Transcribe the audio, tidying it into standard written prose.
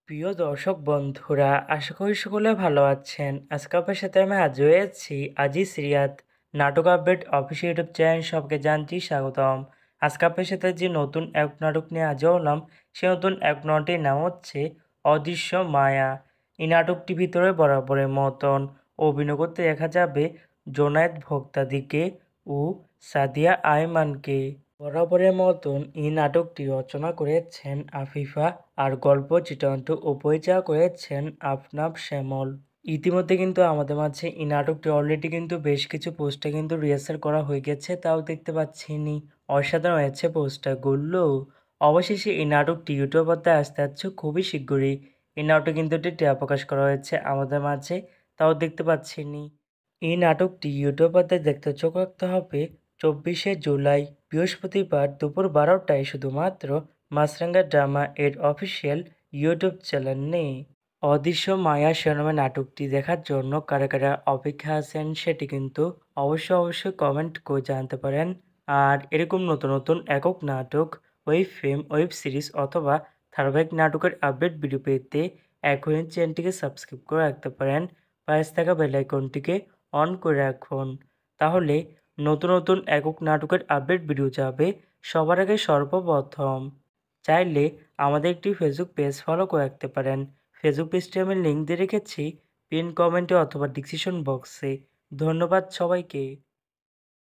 প্রিয় দর্শক বন্ধুরা, আশা করি সকলে ভালো আছেন। আজকে আপনার সাথে আমি হাজির হয়েছি আজিজ রিয়াদ নাটক আপডেট অফিসিয়াল ইউটিউব চ্যানেল সবকে জানছি স্বাগতম। আজকে আপনার সাথে যে নতুন এক নাটক নিয়ে হাজির হলাম, সে নতুন এক নাটকের নাম হচ্ছে অদৃশ্য মায়া। এই নাটকটির ভিতরে বরাবরের মতন অভিনয় করতে দেখা যাবে জোনায়েদ ভোক্তাদিকে ও সাদিয়া আয়মানকে। বরাবরের মতন এই নাটকটি রচনা করেছেন আফিফা আর গল্প চিত্রান্ত ও পরিচালনা করেছেন আফনাব শ্যামল। ইতিমধ্যে কিন্তু আমাদের মাঝে এই নাটকটি অলরেডি কিন্তু বেশ কিছু পোস্টার কিন্তু রিহার্সাল করা হয়ে গেছে, তাও দেখতে পাচ্ছি নি। অসাধারণ হয়েছে পোস্টারগুলো। অবশেষে এই নাটকটি ইউটিউব পর্দায় আসতে যাচ্ছে খুবই শীঘ্রই। এই নাটকটি কিন্তু একটি ট্রেলার প্রকাশ করা হয়েছে আমাদের মাঝে, তাও দেখতে পাচ্ছি নি। এই নাটকটি ইউটিউব পর্দায় দেখতে চোখ রাখতে হবে 24শে জুলাই বৃহস্পতিবার দুপুর 12টায় শুধুমাত্র মাছরাঙা ড্রামা এর অফিসিয়াল ইউটিউব চ্যানেলে। অদৃশ্য মায়া শিরোনামে নাটকটি দেখার জন্য কারা কারা অপেক্ষা আছেন সেটি কিন্তু অবশ্যই কমেন্ট করে জানাতে পারেন। আর এরকম নতুন নতুন একক নাটক, ওয়েব ফিল্ম, ওয়েব সিরিজ অথবা ধারাবাহিক নাটকের আপডেট ভিডিও পেতে এখনই চ্যানেলটিকে সাবস্ক্রাইব করে রাখতে পারেন। পাশে থাকা বেল আইকনটিকে অন করে রাখুন। তাহলে নতুন নতুন একক নাটকের আপডেট ভিডিও যাবে সবার আগে সর্বপ্রথম। চাইলে আমাদের একটি ফেসবুক পেজ ফলো করে রাখতে পারেন। ফেসবুক পেজটি আমি লিঙ্ক দিয়ে রেখেছি পিন কমেন্টে অথবা ডিসক্রিপশন বক্সে। ধন্যবাদ সবাইকে।